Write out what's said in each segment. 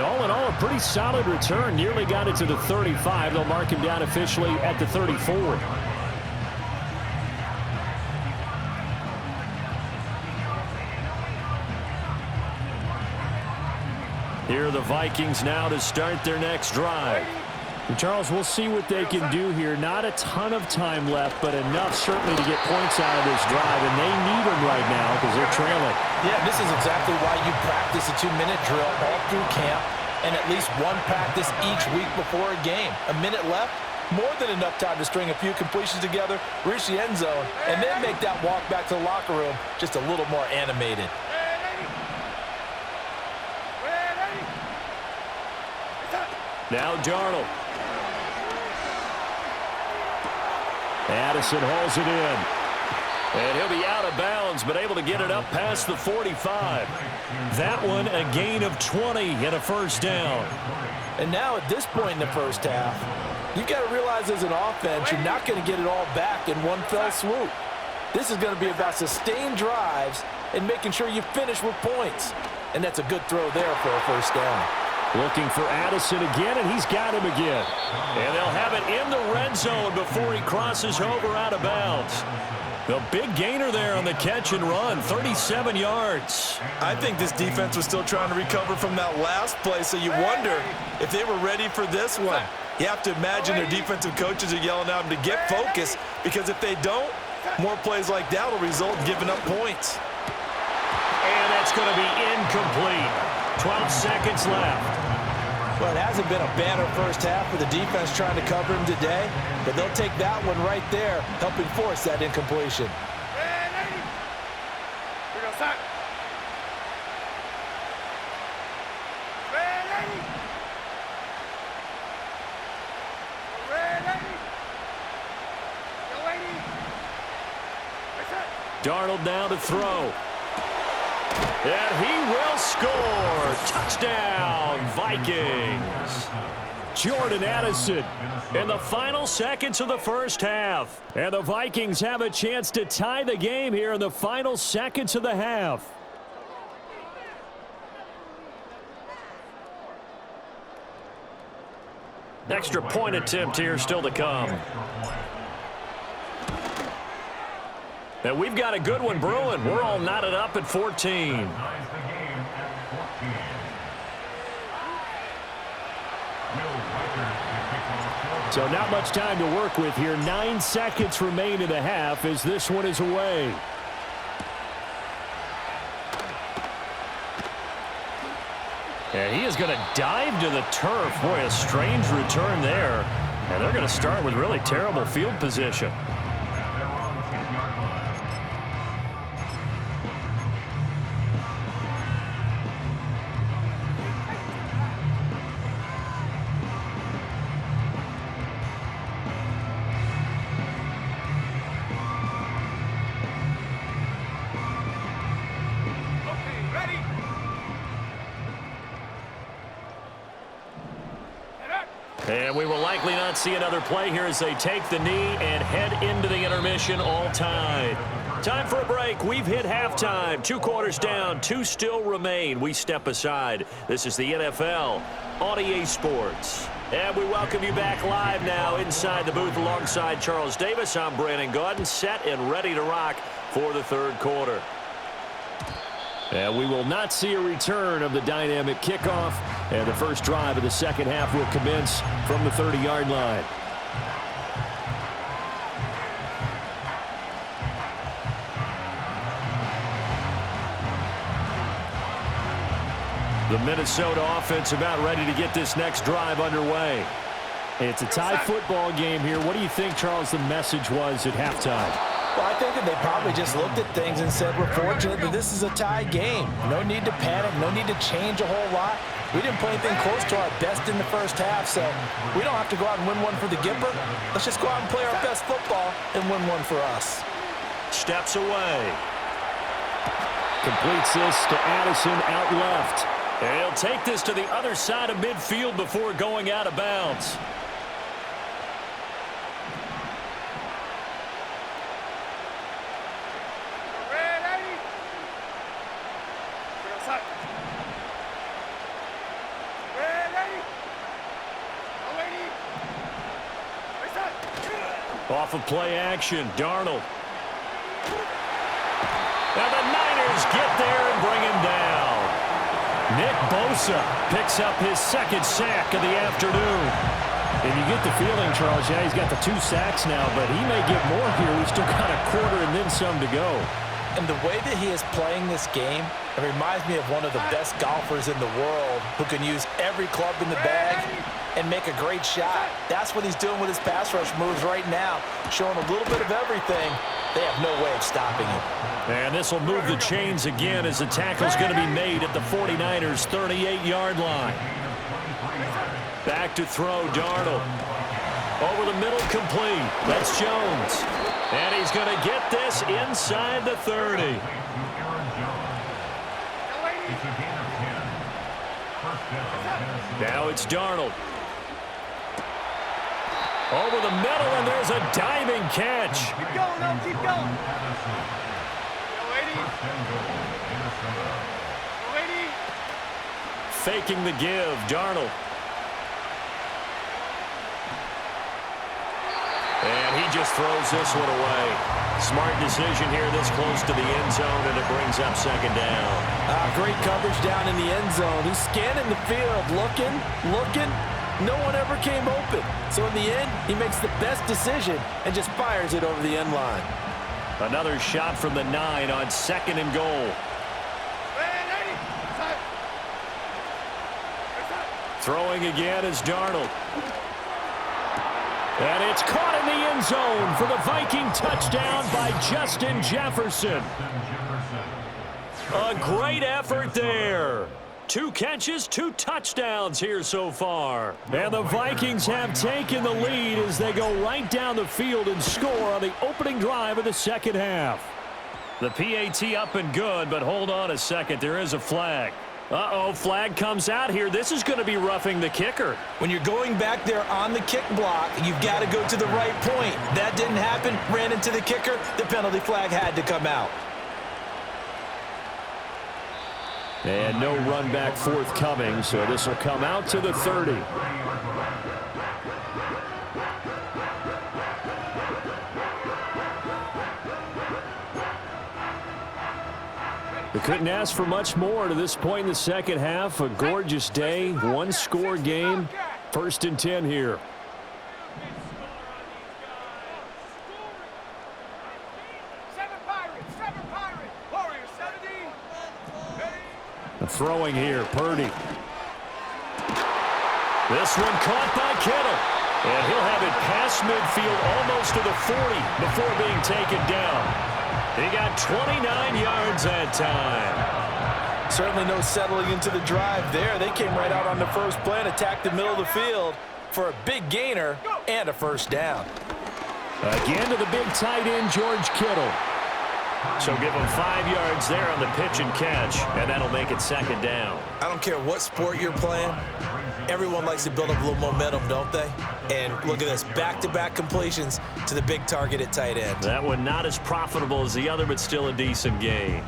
all in all, a pretty solid return. Nearly got it to the 35. They'll mark him down officially at the 34. Here are the Vikings now to start their next drive. And Charles, we'll see what they can do here. Not a ton of time left, but enough certainly to get points out of this drive, and they need them right now because they're trailing. Yeah, this is exactly why you practice a 2-minute drill all through camp and at least one practice each week before a game. A minute left, more than enough time to string a few completions together, reach the end zone, and then make that walk back to the locker room just a little more animated. Now Darnold. Addison hauls it in. And he'll be out of bounds, but able to get it up past the 45. That one a gain of 20 and a first down. And now at this point in the first half, you've got to realize as an offense, you're not going to get it all back in one fell swoop. This is going to be about sustained drives and making sure you finish with points. And that's a good throw there for a first down. Looking for Addison again, and he's got him again. And they'll have it in the red zone before he crosses over out of bounds. The big gainer there on the catch and run, 37 yards. I think this defense was still trying to recover from that last play, so you wonder if they were ready for this one. You have to imagine their defensive coaches are yelling at them to get focused, because if they don't, more plays like that will result in giving up points. And that's going to be incomplete. 12 seconds left. Well, it hasn't been a banner first half for the defense trying to cover him today, but they'll take that one right there, helping force that incompletion. Darnold now to throw. And he will score. Touchdown, Vikings. Jordan Addison in the final seconds of the first half. And the Vikings have a chance to tie the game here in the final seconds of the half. Extra point attempt here still to come. And we've got a good one brewing. We're all knotted up at 14. So not much time to work with here. 9 seconds remain in the half as this one is away. And he is going to dive to the turf. Boy, a strange return there. And they're going to start with really terrible field position. And we will likely not see another play here as they take the knee and head into the intermission all tied. Time for a break. We've hit halftime. 2 quarters down. 2 still remain. We step aside. This is the NFL on EA Sports. And we welcome you back live now inside the booth alongside Charles Davis. I'm Brandon Gaudin, set and ready to rock for the third quarter. And we will not see a return of the dynamic kickoff. And the first drive of the second half will commence from the 30-yard line. The Minnesota offense about ready to get this next drive underway. It's a tie football game here. What do you think, Charles, the message was at halftime? Well, I think that they probably just looked at things and said, we're fortunate that this is a tie game. No need to panic, no need to change a whole lot. We didn't play anything close to our best in the first half, so we don't have to go out and win one for the Gipper. Let's just go out and play our best football and win one for us. Steps away. Completes this to Addison out left. And he'll take this to the other side of midfield before going out of bounds. Off of play action, Darnold. And the Niners get there and bring him down. Nick Bosa picks up his second sack of the afternoon. And you get the feeling, Charles, yeah, he's got the 2 sacks now, but he may get more here. We've still got a quarter and then some to go. And the way that he is playing this game, it reminds me of one of the best golfers in the world who can use every club in the bag and make a great shot. That's what he's doing with his pass rush moves right now, showing a little bit of everything. They have no way of stopping him. And this will move the chains again as the tackle's going to be made at the 49ers' 38-yard line. Back to throw, Darnold. Over the middle, complete. That's Jones. And he's going to get this inside the 30. Now it's Darnold. Over the middle, and there's a diving catch. Keep going, no, keep going. Faking the give, Darnold. And he just throws this one away. Smart decision here this close to the end zone, and it brings up second down. Great coverage down in the end zone. He's scanning the field, looking. No one ever came open. So in the end, he makes the best decision and just fires it over the end line. Another shot from the 9 on second and goal. Throwing again is Darnold. And it's caught in the end zone for the Viking touchdown by Justin Jefferson. A great effort there. 2 catches, 2 touchdowns here so far. And the Vikings have taken the lead as they go right down the field and score on the opening drive of the second half. The PAT up and good, but hold on a second. There is a flag. Uh-oh, flag comes out here. This is going to be roughing the kicker. When you're going back there on the kick block, you've got to go to the right point. That didn't happen, ran into the kicker. The penalty flag had to come out. And no run back forthcoming, so this will come out to the 30. They couldn't ask for much more to this point in the second half. A gorgeous day, 1-score game. 1st and 10 here. Throwing here, Purdy. This one caught by Kittle. And he'll have it past midfield almost to the 40 before being taken down. He got 29 yards that time. Certainly no settling into the drive there. They came right out on the first play and attacked the middle of the field for a big gainer and a first down. Again to the big tight end, George Kittle. So give him 5 yards there on the pitch and catch, and that'll make it second down. I don't care what sport you're playing. Everyone likes to build up a little momentum, don't they? And look at this, back-to-back completions to the big target at tight end. That one not as profitable as the other, but still a decent gain.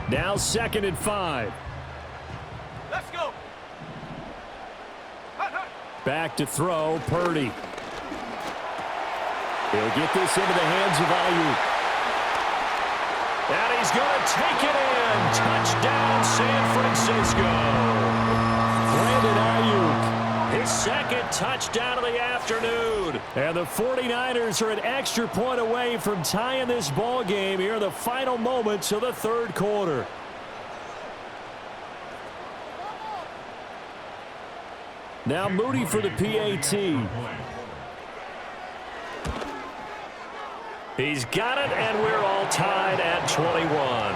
Now 2nd and 5. Let's go. Back to throw, Purdy. He'll get this into the hands of Ayuk. And he's going to take it in. Touchdown, San Francisco. Brandon Ayuk, his second touchdown of the afternoon. And the 49ers are an extra point away from tying this ball game here in the final moments of the third quarter. Now Moody for the PAT. He's got it, and we're all tied at 21.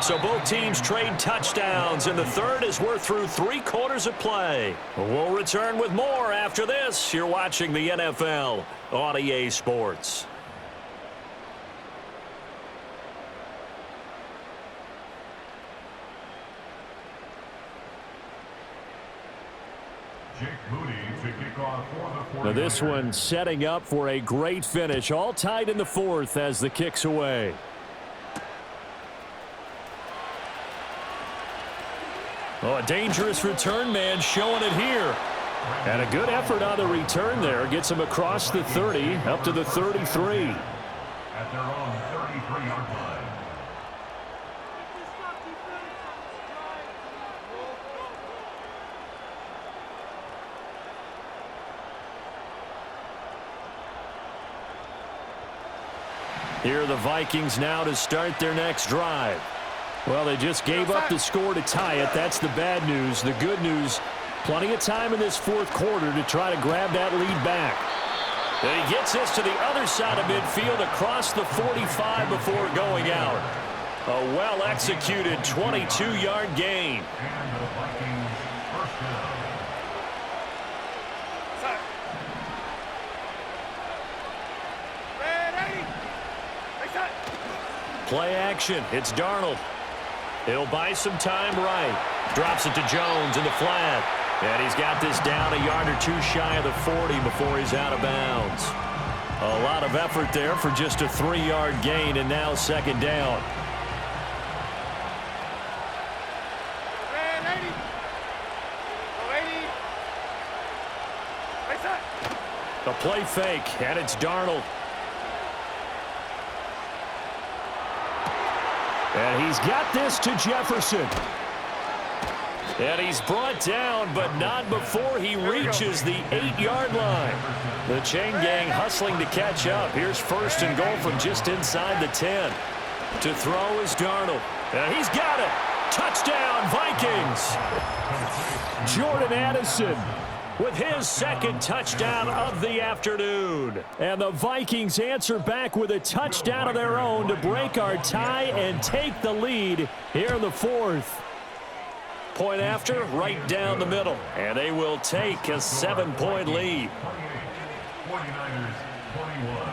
So both teams trade touchdowns, and the third as we're through 3 quarters of play. We'll return with more after this. You're watching the NFL on EA Sports. Now this one setting up for a great finish. All tied in the 4th as the kick's away. Oh, a dangerous return man showing it here. And a good effort on the return there. Gets him across the 30, up to the 33. At their own 33-yard line. Here are the Vikings now to start their next drive. Well, they just gave up the score to tie it. That's the bad news. The good news, plenty of time in this fourth quarter to try to grab that lead back. And he gets this to the other side of midfield across the 45 before going out. A well-executed 22-yard gain. And the Vikings first down. Play action. It's Darnold. He'll buy some time right. Drops it to Jones in the flat. And he's got this down a yard or two shy of the 40 before he's out of bounds. A lot of effort there for just a 3-yard gain, and now second down. A play fake, and it's Darnold. And he's got this to Jefferson. And he's brought down, but not before he reaches the 8-yard line. The chain gang hustling to catch up. Here's first and goal from just inside the 10. To throw is Darnold. And he's got it. Touchdown, Vikings. Jordan Addison with his second touchdown of the afternoon. And the Vikings answer back with a touchdown of their own to break our tie and take the lead here in the fourth. Point after, right down the middle. And they will take a 7-point lead. 49ers 21.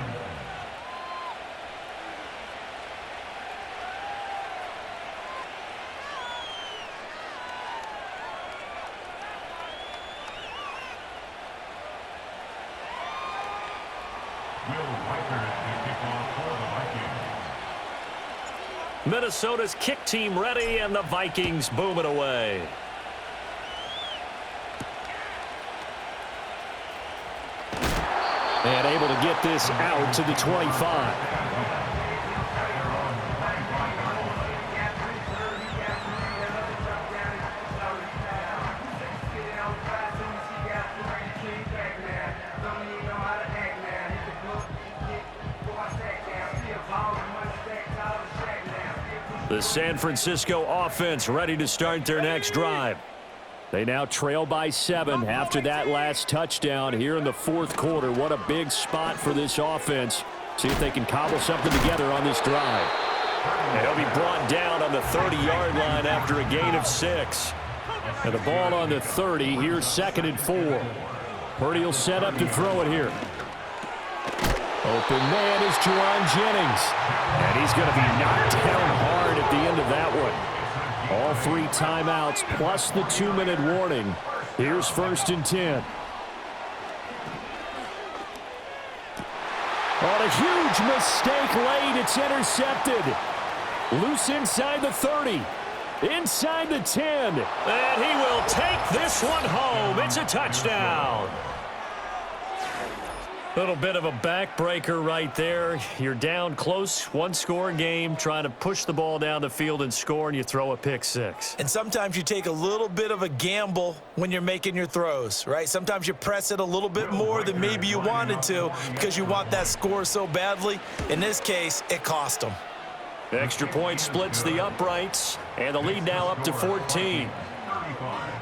Minnesota's kick team ready, and the Vikings boom it away. And able to get this out to the 25. The San Francisco offense ready to start their next drive. They now trail by 7 after that last touchdown here in the fourth quarter. What a big spot for this offense. See if they can cobble something together on this drive. And he'll be brought down on the 30-yard line after a gain of 6. And the ball on the 30. Here's 2nd and 4. Purdy will set up to throw it here. Open man is Juwan Jennings. And he's going to be knocked down hard at the end of that one. All 3 timeouts plus the 2-minute warning. Here's 1st and 10. On a huge mistake late, it's intercepted. Loose inside the 30. Inside the 10. And he will take this one home. It's a touchdown. Little bit of a backbreaker right there. You're down close, 1-score game, trying to push the ball down the field and score, and you throw a pick 6. And sometimes you take a little bit of a gamble when you're making your throws, right? Sometimes you press it a little bit more than maybe you wanted to because you want that score so badly. In this case, it cost them. Extra point splits the uprights, and the lead now up to 14. 35.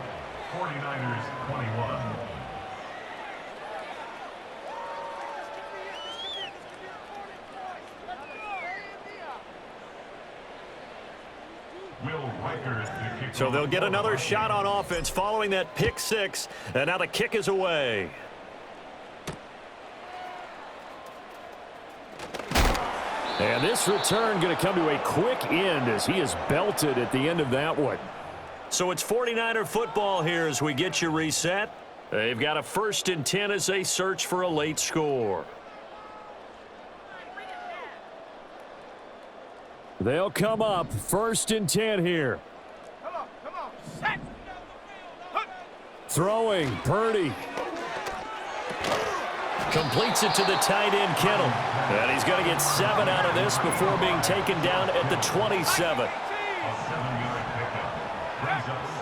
49ers 21. So they'll get another shot on offense following that pick 6, and now the kick is away. And this return going to come to a quick end as he is belted at the end of that one. So it's 49er football here as we get you reset. They've got a 1st and 10 as they search for a late score. They'll come up 1st and 10 here. Come on, set. Throwing, Purdy. Completes it to the tight end, Kittle. And he's going to get 7 out of this before being taken down at the 27.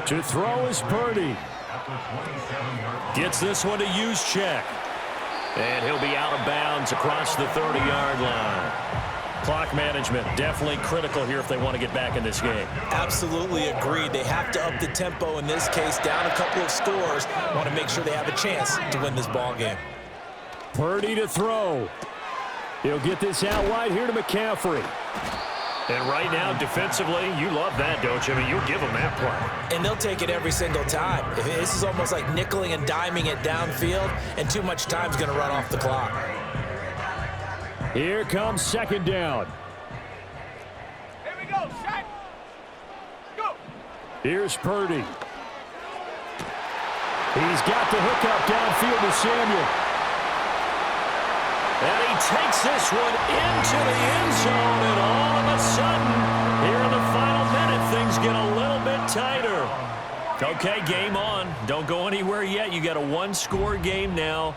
To throw is Purdy. Gets this one to Juszczyk. And he'll be out of bounds across the 30-yard line. Clock management definitely critical here if they want to get back in this game. Absolutely agreed. They have to up the tempo in this case, down a couple of scores. Want to make sure they have a chance to win this ball game. Purdy to throw. He'll get this out wide here to McCaffrey. And right now, defensively, you love that, don't you? I mean, you'll give them that play. And they'll take it every single time. This is almost like nickeling and diming it downfield, and too much time's going to run off the clock. Here comes second down. Here we go, shot. Go. Here's Purdy. He's got the hookup downfield to Samuel. And he takes this one into the end zone, and all of a sudden, here in the final minute, things get a little bit tighter. Okay, game on. Don't go anywhere yet. You got a one-score game now.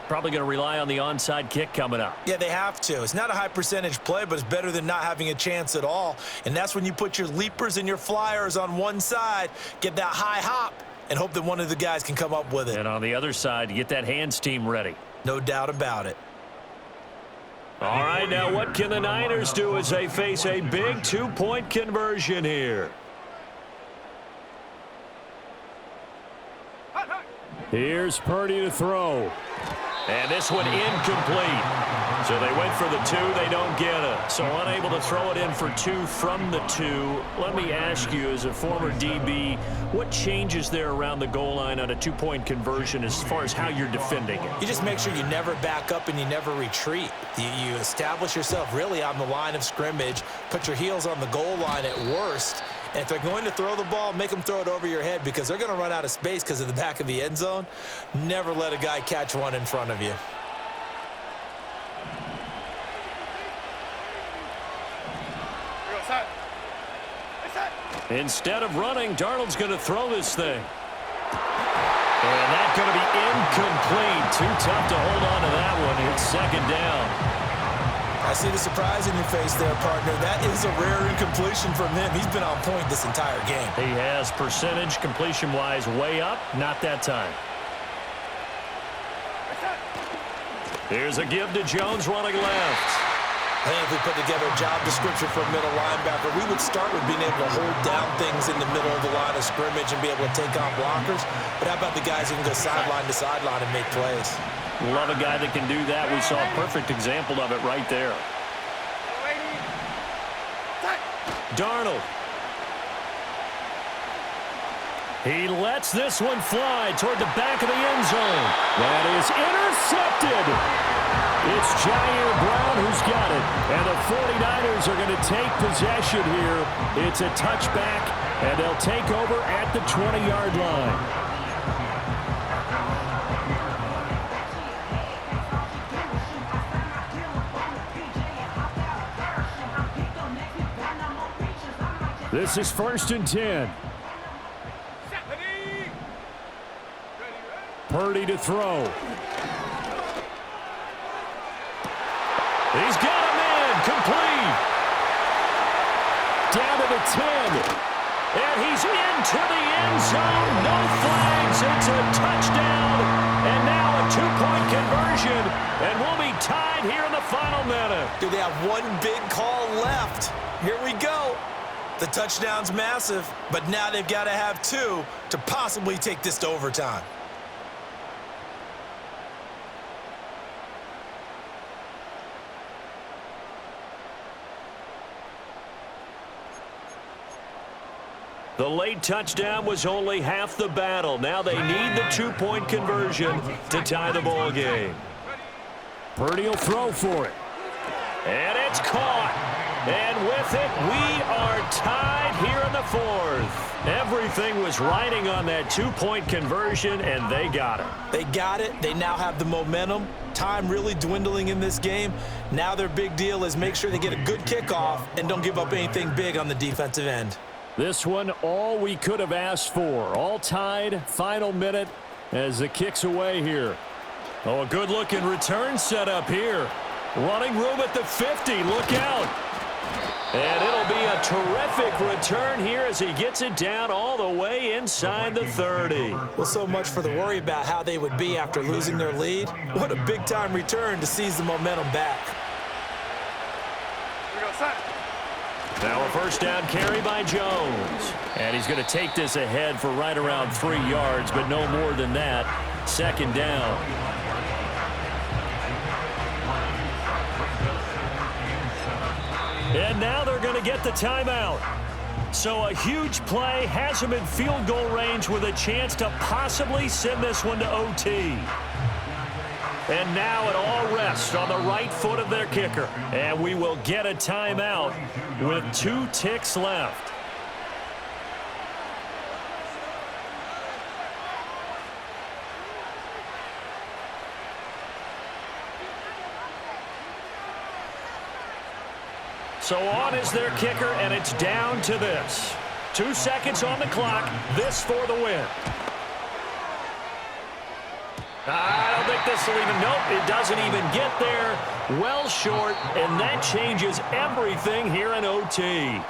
Probably going to rely on the onside kick coming up. Yeah, they have to. It's not a high percentage play, but it's better than not having a chance at all. And that's when you put your leapers and your flyers on one side, get that high hop, and hope that one of the guys can come up with it. And on the other side, get that hands team ready. No doubt about it. All right, now what can the Niners do as they face a big two-point conversion here? Here's Purdy to throw. And this one incomplete. So they went for the 2, they don't get it. So unable to throw it in for 2 from the 2. Let me ask you, as a former DB, what changes there around the goal line on a two-point conversion as far as how you're defending it? You just make sure you never back up and you never retreat. You establish yourself really on the line of scrimmage, put your heels on the goal line at worst, and if they're going to throw the ball, make them throw it over your head because they're going to run out of space because of the back of the end zone. Never let a guy catch one in front of you. Instead of running, Darnold's going to throw this thing. And that's going to be incomplete. Too tough to hold on to that one. It's second down. I see the surprise in your face there, partner. That is a rare incompletion from him. He's been on point this entire game. He has percentage completion-wise way up. Not that time. Here's a give to Jones running left. I think if we put together a job description for a middle linebacker, we would start with being able to hold down things in the middle of the line of scrimmage and be able to take on blockers. But how about the guys who can go sideline to sideline and make plays? Love a guy that can do that. We saw a perfect example of it right there. Darnold. He lets this one fly toward the back of the end zone. That is intercepted. It's Jair Brown who's got it. And the 49ers are going to take possession here. It's a touchback, and they'll take over at the 20-yard line. This is 1st and 10. Purdy to throw. He's got him in. Complete. Down to the 10. And he's into the end zone. No flags. It's a touchdown. And now a two-point conversion. And we'll be tied here in the final minute. Do they have one big call left? Here we go. The touchdown's massive, but now they've got to have 2 to possibly take this to overtime. The late touchdown was only half the battle. Now they need the two-point conversion to tie the ball game. Purdy will throw for it. And it's caught. And with it, we are tied here in the 4th. Everything was riding on that two-point conversion, and they got it. They got it. They now have the momentum. Time really dwindling in this game. Now their big deal is make sure they get a good kickoff and don't give up anything big on the defensive end. This one, all we could have asked for. All tied, final minute as the kick's away here. Oh, a good-looking return setup here. Running room at the 50. Look out. And it'll be a terrific return here as he gets it down all the way inside the 30. Well, so much for the worry about how they would be after losing their lead. What a big-time return to seize the momentum back. Here we go, son. Now a first down carry by Jones. And he's going to take this ahead for right around 3 yards, but no more than that. Second down. And now they're going to get the timeout. So a huge play has him in field goal range with a chance to possibly send this one to OT. And now it all rests on the right foot of their kicker. And we will get a timeout with 2 ticks left. So on is their kicker, and it's down to this. 2 seconds on the clock. This for the win. I don't think this will even, nope, it doesn't even get there. Well short, and that changes everything here in OT.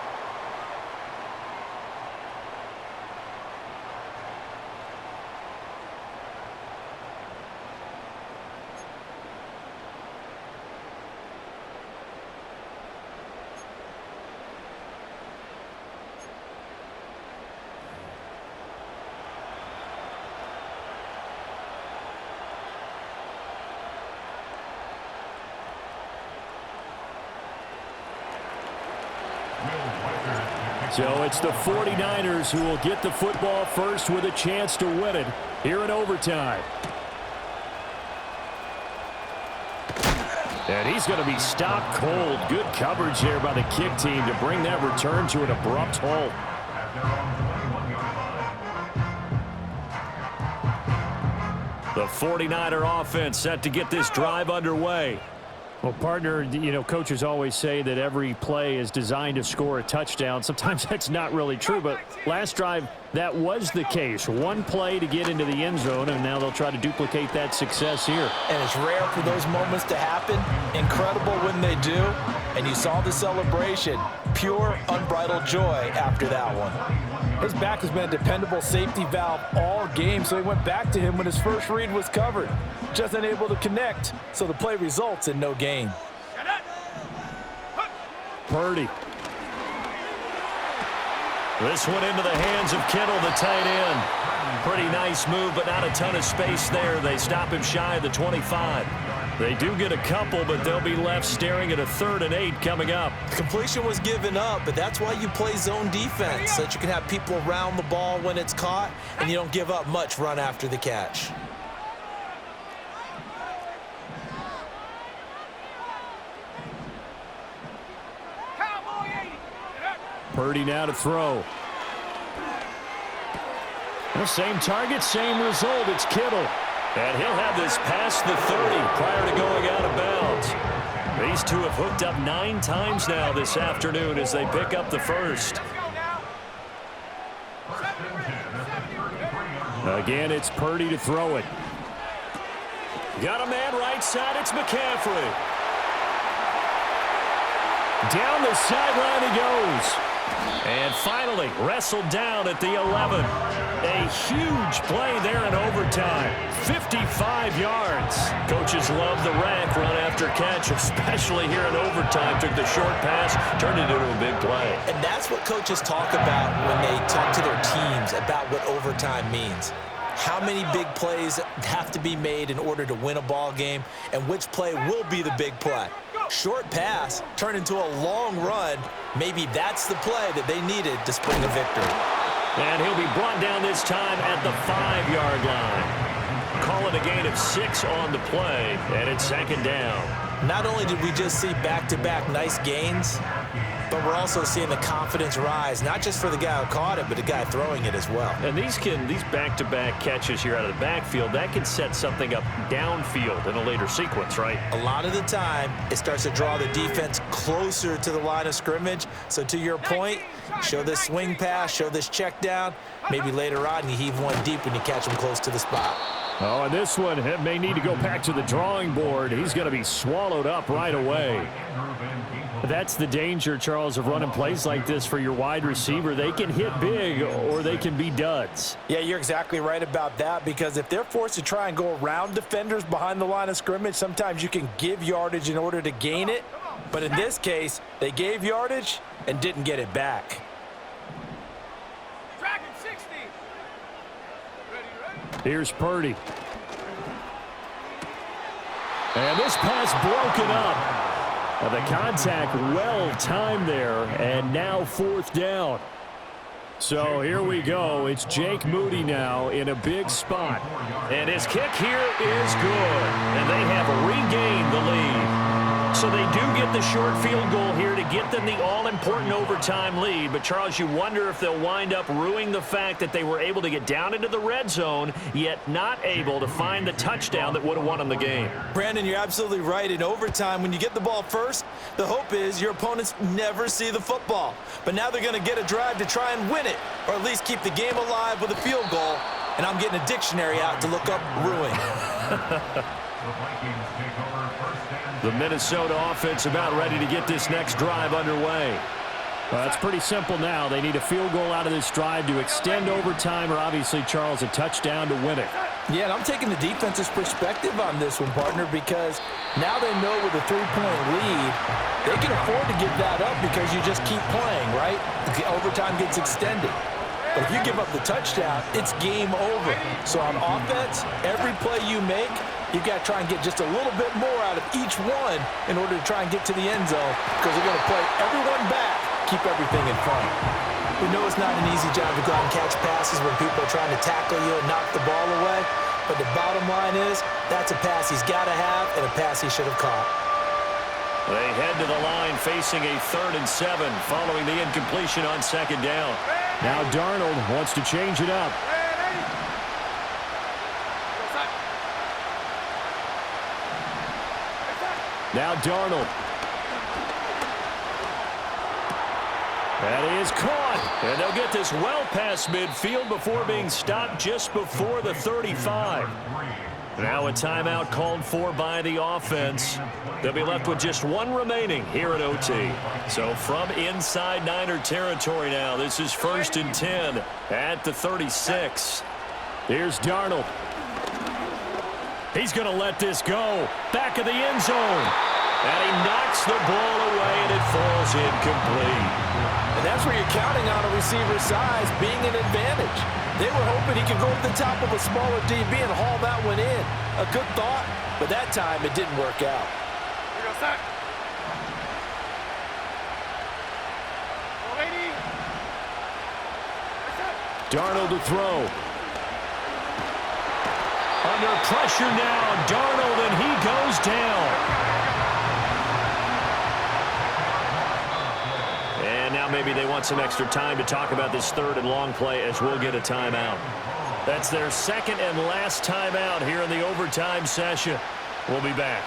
So it's the 49ers who will get the football first with a chance to win it here in overtime. And he's going to be stopped cold. Good coverage there by the kick team to bring that return to an abrupt halt. The 49er offense set to get this drive underway. Well, partner, you know, coaches always say that every play is designed to score a touchdown. Sometimes that's not really true, but last drive, that was the case. One play to get into the end zone, and now they'll try to duplicate that success here. And it's rare for those moments to happen. Incredible when they do. And you saw the celebration. Pure, unbridled joy after that one. His back has been a dependable safety valve all game, so he went back to him when his first read was covered. Just unable to connect, so the play results in no gain. Purdy. This one into the hands of Kittle, the tight end. Pretty nice move, but not a ton of space there. They stop him shy of the 25. They do get a couple, but they'll be left staring at a 3rd and 8 coming up. Completion was given up, but that's why you play zone defense, so that you can have people around the ball when it's caught, and you don't give up much run after the catch. Purdy now to throw. The same target, same result. It's Kittle. And he'll have this past the 30 prior to going out of bounds. These two have hooked up 9 times now this afternoon as they pick up the first. Again, it's Purdy to throw it. Got a man right side. It's McCaffrey. Down the sideline he goes. And finally wrestled down at the 11. A huge play there in overtime. 55 yards. Coaches love the rack run after catch, especially here in overtime. Took the short pass, turned it into a big play. And that's what coaches talk about when they talk to their teams about what overtime means. How many big plays have to be made in order to win a ball game, and which play will be the big play. Short pass turned into a long run. Maybe that's the play that they needed to spring a victory. And he'll be brought down this time at the 5-yard line. Call it a gain of 6 on the play, and it's 2nd down. Not only did we just see back-to-back nice gains, but we're also seeing the confidence rise, not just for the guy who caught it, but the guy throwing it as well. And these back-to-back catches here out of the backfield, that can set something up downfield in a later sequence, right? A lot of the time, it starts to draw the defense closer to the line of scrimmage. So to your point, show this swing pass, show this check down. Maybe later on you heave one deep when you catch him close to the spot. Oh, and this one may need to go back to the drawing board. He's going to be swallowed up right away. That's the danger, Charles, of running plays like this for your wide receiver. They can hit big or they can be duds. Yeah, you're exactly right about that, because if they're forced to try and go around defenders behind the line of scrimmage, sometimes you can give yardage in order to gain it. But in this case, they gave yardage and didn't get it back. Dragon 60. Ready? Here's Purdy. And this pass broken up. The contact well timed there, and now 4th down. So here we go. It's Jake Moody now in a big spot. And his kick here is good. And they have regained the lead. So they do get the short field goal here to get them the all-important overtime lead. But, Charles, you wonder if they'll wind up ruining the fact that they were able to get down into the red zone, yet not able to find the touchdown that would have won them the game. Brandon, you're absolutely right. In overtime, when you get the ball first, the hope is your opponents never see the football. But now they're going to get a drive to try and win it, or at least keep the game alive with a field goal. And I'm getting a dictionary out to look up ruin. The Vikings take over first and The Minnesota offense about ready to get this next drive underway. It's pretty simple now. They need a field goal out of this drive to extend overtime, or obviously, Charles, a touchdown to win it. Yeah, and I'm taking the defense's perspective on this one, partner, because now they know with a 3-point lead, they can afford to give that up because you just keep playing, right? The overtime gets extended. But if you give up the touchdown, it's game over. So on offense, every play you make, you've got to try and get just a little bit more out of each one in order to try and get to the end zone, because they're going to play everyone back, keep everything in front. We know it's not an easy job to go out and catch passes when people are trying to tackle you and knock the ball away, but the bottom line is that's a pass he's got to have and a pass he should have caught. They head to the line facing a 3rd and 7 following the incompletion on 2nd down. Now Darnold wants to change it up. Now Darnold. That is caught. And they'll get this well past midfield before being stopped just before the 35. Now a timeout called for by the offense. They'll be left with just one remaining here at OT. So from inside Niner territory now, this is 1st and 10 at the 36. Here's Darnold. He's going to let this go. Back of the end zone. And he knocks the ball away, and it falls incomplete. And that's where you're counting on a receiver's size being an advantage. They were hoping he could go to the top of a smaller DB and haul that one in. A good thought, but that time it didn't work out. Here goes that. Darnold to throw. Under pressure now, Darnold, and he goes down. And now maybe they want some extra time to talk about this 3rd and long play, as we'll get a timeout. That's their 2nd and last timeout here in the overtime session. We'll be back.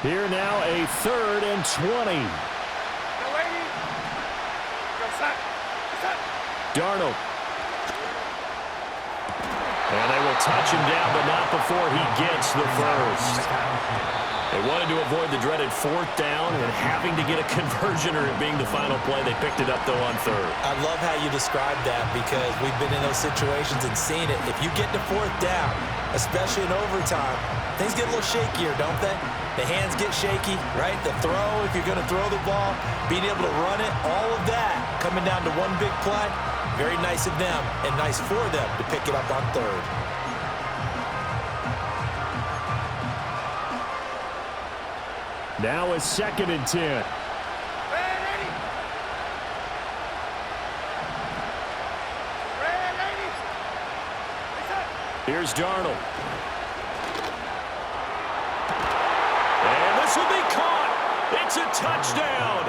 Here now a 3rd and 20. Darnold. And they will touch him down, but not before he gets the first. They wanted to avoid the dreaded 4th down and having to get a conversion or it being the final play. They picked it up, though, on 3rd. I love how you described that, because we've been in those situations and seen it. If you get to 4th down, especially in overtime, things get a little shakier, don't they? The hands get shaky, right? The throw, if you're going to throw the ball, being able to run it, all of that coming down to one big play. Very nice of them and nice for them to pick it up on 3rd. Now a 2nd and 10. Ready. Here's Darnold. It's a touchdown.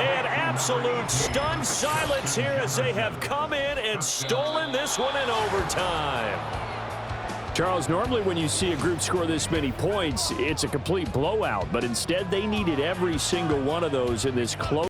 And absolute stunned silence here as they have come in and stolen this one in overtime. Charles, normally when you see a group score this many points, it's a complete blowout. But instead, they needed every single one of those in this close